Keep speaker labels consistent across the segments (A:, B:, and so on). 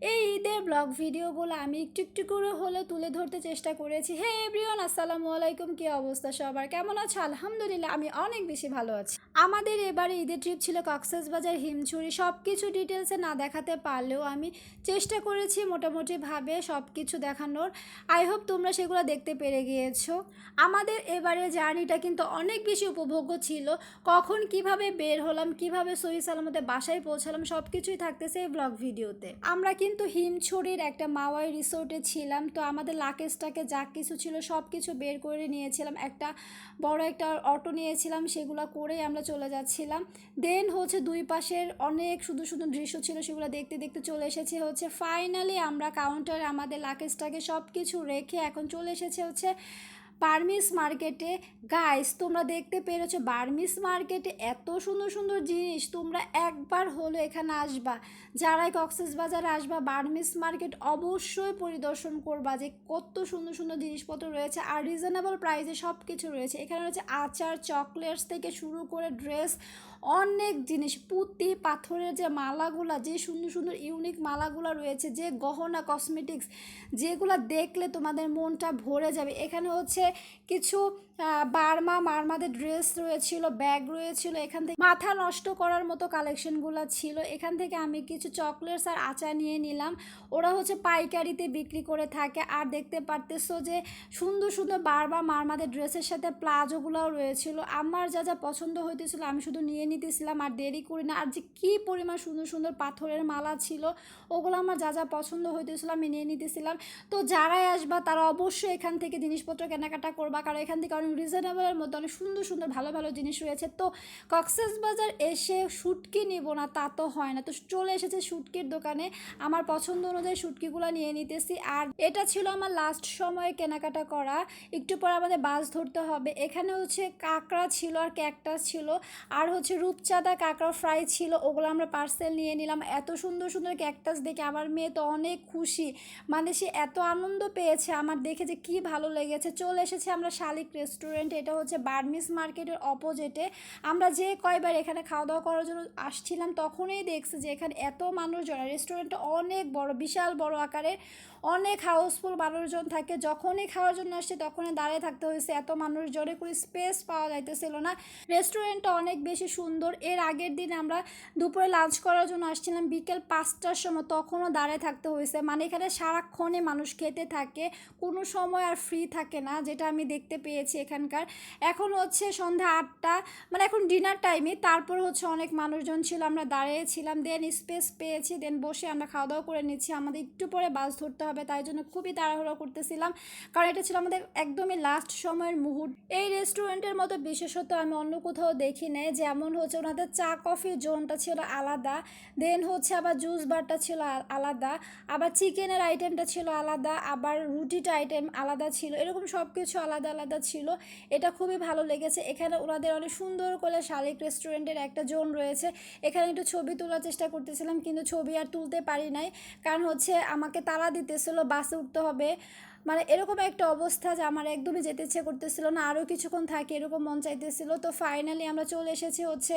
A: এই ঈদের ব্লগ ভিডিওগুলো আমি একটু একটু করে হলেও তুলে ধরতে চেষ্টা করেছি। হে এভরিওয়ান, আসসালামু আলাইকুম। কি অবস্থা সবার, কেমন আছো? আলহামদুলিল্লাহ আমি অনেক বেশি ভালো আছি। আমাদের এবারে ঈদের ট্রিপ ছিল কক্সবাজার হিমছড়ি। সব কিছু ডিটেলসে না দেখাতে পারলেও আমি চেষ্টা করেছি মোটামুটিভাবে সব কিছু দেখানোর। আই হোপ তোমরা সেগুলো দেখতে পেরে গিয়েছো। আমাদের এবারে জার্নিটা কিন্তু অনেক বেশি উপভোগ্য ছিল। কখন কিভাবে বের হলাম, কিভাবে সহি সালামতে বাসায় পৌঁছালাম, সব কিছুই থাকতেছে এই ব্লগ ভিডিওতে। আমরা কিন্তু হিমছড়ির একটা মাওয়াই রিসোর্টে ছিলাম। তো আমাদের লাগেজটাকে যা কিছু ছিল সব কিছু বের করে নিয়েছিলাম। একটা বড় একটা অটো নিয়েছিলাম, সেগুলো করেই আমরা চলে যাচ্ছিলাম। দেন হচ্ছে দুই পাশের অনেক সুন্দর সুন্দর দৃশ্য ছিল, সেগুলো দেখতে দেখতে চলে এসেছে হচ্ছে ফাইনালি আমরা কাউন্টারে আমাদের লাগেজটাকে সব কিছু রেখে এখন চলে এসেছে হচ্ছে বার্মিস মার্কেটে। গাইস, তোমরা দেখতে পেরেছো বার্মিস মার্কেটে এত সুন্দর সুন্দর জিনিস। তোমরা একবার হলো এখানে আসবা, যারাই কক্সবাজারে আসবা বার্মিস মার্কেট অবশ্যই পরিদর্শন করবা যে কত সুন্দর সুন্দর জিনিসপত্র রয়েছে আর রিজনেবল প্রাইসে সব কিছু রয়েছে। এখানে রয়েছে আচার, চকলেটস থেকে শুরু করে ড্রেস, অনেক জিনিস, পুঁতি পাথরের যে মালাগুলা, যে সুন্দর সুন্দর ইউনিক মালাগুলো রয়েছে, যে গহনা কসমেটিক্স, যেগুলো দেখলে তোমাদের মনটা ভরে যাবে। এখানে হচ্ছে কিছু মারমাদের ড্রেস রয়েছিল, ব্যাগ রয়েছিল। এখান থেকে মাথা নষ্ট করার মতো কালেকশনগুলো ছিল। এখান থেকে আমি কিছু চকলেটস আর আচার নিয়ে নিলাম। ওরা হচ্ছে পাইকারিতে বিক্রি করে থাকে। আর দেখতে পারতেছো যে সুন্দর সুন্দর মারমাদের ড্রেসের সাথে প্লাজোগুলোও রয়েছিল। আমার যা যা পছন্দ হইতেছিল আমি শুধু নিয়ে নিতেছিলাম আর দেরি করি না। আর যে কী পরিমাণ সুন্দর সুন্দর পাথরের মালা ছিল, ওগুলো আমার যা যা পছন্দ হইতেছিল আমি নিয়ে নিতেছিলাম। তো যারাই আসবা তারা অবশ্যই এখান থেকে জিনিসপত্র কেনাকাটা করবা, কারণ এখান থেকে অনেক রিজনেবলের মধ্যে অনেক সুন্দর সুন্দর ভালো ভালো জিনিস রয়েছে। তো কক্সবাজার এসে শুটকি নিব না তা তো হয় না, তো চলে এসেছে শুটকির দোকানে। আমার পছন্দ অনুযায়ী শুটকিগুলো নিয়ে নিতেছি। আর এটা ছিল আমার লাস্ট সময়ে কেনাকাটা করা। একটু পর আমাদের বাস ধরতে হবে। এখানে হচ্ছে কাঁকড়া ছিল আর ক্যাকটাস ছিল, আর হচ্ছে রূপচাঁদা কাঁকড়া ফ্রাই ছিল, ওগুলো আমরা পার্সেল নিয়ে নিলাম। এত সুন্দর সুন্দর ক্যাকটাস দেখে আমার মেয়ে তো অনেক খুশি, মানে সে এত আনন্দ পেয়েছে আমার দেখে যে কি ভালো লেগেছে। চলে এসেছে আমরা শালিক রেস্টুরেন্টে। এটা হচ্ছে বার্মিস মার্কেটের অপোজিটে। আমরা যে কয়বার এখানে খাওয়া দাওয়া করার জন্য আসছিলাম তখনই দেখছি যে এখানে এত মানুষজন, রেস্টুরেন্টটা অনেক বড়, বিশাল বড় আকারের, অনেক হাউসফুল মানুষজন থাকে। যখনই খাওয়ার জন্য আসছে তখনই দাঁড়িয়ে থাকতে হয়েছে, এত মানুষজনে কোনো স্পেস পাওয়া যাইতেছিল না। রেস্টুরেন্টটা অনেক বেশি সুন্দর। এর আগের দিন আমরা দুপুরে লাঞ্চ করার জন্য আসছিলাম বিকেল 5টার সময়, তখনও দাঁড়িয়ে থাকতে হয়েছে। মানে এখানে সারাক্ষণে মানুষ খেতে থাকে, কোনো সময় আর ফ্রি থাকে না, যেটা আমি দেখতে পেয়েছি এখানকার। এখন হচ্ছে সন্ধ্যা 8টা, মানে এখন ডিনার টাইমে। তারপর হচ্ছে অনেক মানুষজন ছিল, আমরা দাঁড়িয়েছিলাম। দেন স্পেস পেয়েছি, দেন বসে আমরা খাওয়া দাওয়া করে নিচ্ছি। আমাদের একটু পরে বাস ধরতে হবে, তাই জন্য খুবই তাড়াহুড়ো করতেছিলাম, কারণ এটা ছিল আমাদের একদমই লাস্ট সময়ের মুহূর্ত। এই রেস্টুরেন্টের মতো বিশেষত আমি অন্য কোথাও দেখি নাই। যেমন হচ্ছে ওনাদের চা কফি জোনটা ছিল আলাদা, দেন হচ্ছে আবার জুস বারটা ছিল আলাদা, আবার চিকেনের আইটেমটা ছিল আলাদা, আবার রুটিটা আইটেম আলাদা ছিল, এরকম সব কিছু আলাদা আলাদা ছিল। এটা খুবই ভালো লেগেছে। এখানে ওনাদের অনেক সুন্দর করে শালিক রেস্টুরেন্টের একটা জোন রয়েছে। এখানে একটু ছবি তোলার চেষ্টা করতেছিলাম, কিন্তু ছবি আর তুলতে পারি নাই, কারণ হচ্ছে আমাকে তাড়া দিতেছিল, বাসে উঠতে হবে। মানে এরকম একটা অবস্থা যে আমার একদমই যেতে ইচ্ছে করতেছিল না, আরও কিছুক্ষণ থাকে এরকম মন চাইতেছিল। তো ফাইনালি আমরা চলে এসেছি হচ্ছে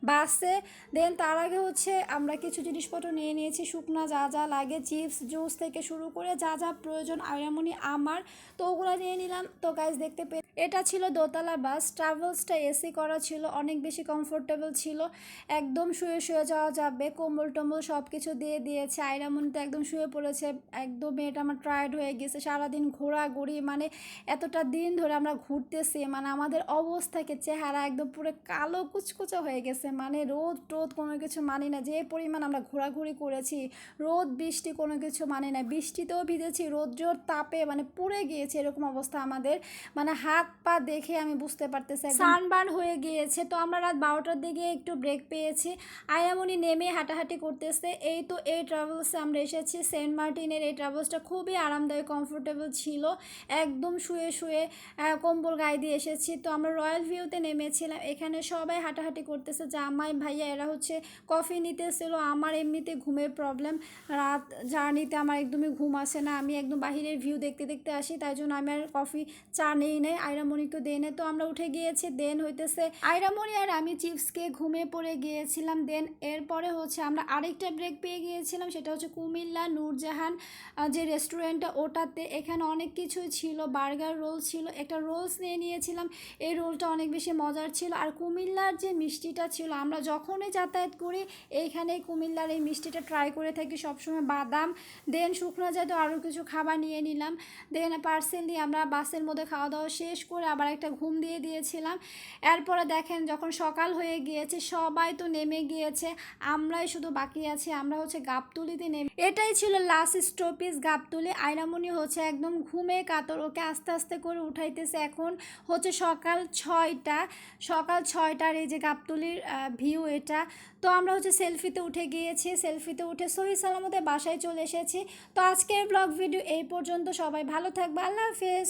A: বাসে। দেন তার আগে হচ্ছে আমরা কিছু জিনিসপত্র নিয়ে নিয়েছি, শুকনা যা যা লাগে, চিপস জুস থেকে শুরু করে যা যা প্রয়োজন আয়ামনি আমার, তো ওগুলো নিয়ে নিলাম। তো গাইজ দেখতে পেয়ে এটা ছিল দোতলা বাস। ট্রাভেলসটা এসি করা ছিল, অনেক বেশি কমফোর্টেবল ছিল। একদম শুয়ে শুয়ে যাওয়া যাবে, কম্বল টম্বল সব কিছু দিয়ে দিয়েছে। আয়রামনি তো একদম শুয়ে পড়েছে, একদম মেয়েটা আমার টায়ার্ড হয়ে গেছে, সারাদিন ঘোরাঘুরি, মানে এতটা দিন ধরে আমরা ঘুরতেছি, মানে আমাদের অবস্থাকে চেহারা একদম পুরো কালো কুচকুচো হয়ে গেছে। মানে রোদ টোদ কোনো কিছু মানি না, যে পরিমাণ আমরা ঘোরাঘুরি করেছি, রোদ বৃষ্টি কোনো কিছু মানি না, বৃষ্টিতেও ভিজেছি, রৌদ্রের তাপে মানে পুড়ে গিয়েছে, এরকম অবস্থা আমাদের। মানে হাত পা দেখে আমি বুঝতে পারতেছি সানবার্ন হয়ে গিয়েছে। তো আমরা রাত 12টার দিকে একটু ব্রেক পেয়েছি। আয়ামনি নেমে হাঁটাহাঁটি করতেছে। এই তো এই ট্রাভেলসে আমরা এসেছি, সেন্ট মার্টিনের। এই ট্রাভেলসটা খুবই আরামদায়ক, কমফোর্টেবল ভালো ছিল। একদম শুয়ে শুয়ে কম্বল গায়ে দিয়ে এসেছি। তো আমরা রয়্যাল ভিউতে নেমেছিলাম। এখানে সবাই হাঁটাহাঁটি করতেছে, জামাই ভাইয়া এরা হচ্ছে কফি নিতেছিল। আমার এমনিতে ঘুমের প্রবলেম, রাত জার্নিতে আমার একদমই ঘুম আসে না। আমি একদম বাহিরের ভিউ দেখতে দেখতে আসি, তাই জন্য আমি আর কফি চা নেই নাই, আয়রামণিকে দেই নাই। তো আমরা উঠে গিয়েছি, দেন হইতেছে আয়রামণি আর আমি চিপস খেয়ে ঘুমিয়ে পড়ে গিয়েছিলাম। দেন এরপরে হচ্ছে আমরা আরেকটা ব্রেক পেয়ে গিয়েছিলাম, সেটা হচ্ছে কুমিল্লা নূরজাহান যে রেস্টুরেন্টটা, ওটাতে এখানে অনেক কিছুই ছিল। বার্গার রোল ছিল, একটা রোলস নিয়ে নিয়েছিলাম। এই রোলটা অনেক বেশি মজার ছিল। আর কুমিল্লার যে মিষ্টিটা ছিল, আমরা যখনই যাতায়াত করি এইখানে কুমিল্লার এই মিষ্টিটা ট্রাই করে থাকি সবসময়, বাদাম। দেন শুকনো জাতীয় আরও কিছু খাবার নিয়ে নিলাম। দেন পার্সেল দিয়ে আমরা বাসের মধ্যে খাওয়া দাওয়া শেষ করে আবার একটা ঘুম দিয়ে দিয়েছিলাম। এরপরে দেখেন যখন সকাল হয়ে গিয়েছে, সবাই তো নেমে গিয়েছে, আমরাই শুধু বাকি আছি। আমরা হচ্ছে গাবতলিতে নেমে, এটাই ছিল লাস্ট স্টপেজ গাবতলি। আয়রামণি হচ্ছে একদম ঘুমে কাতর, ওকে আস্তে আস্তে করে উঠাইতেছে। এখন হচ্ছে সকাল 6টা, সকাল 6টার এই যে গাবতলির ভিউ এটা। তো আমরা হচ্ছে সেলফিতে উঠে গিয়েছি, সেলফিতে উঠে সহি সালামতে বাসায় চলে এসেছি। তো আজকের ব্লগ ভিডিও এই পর্যন্ত। সবাই ভালো থাকবে, আল্লাহ হাফেজ।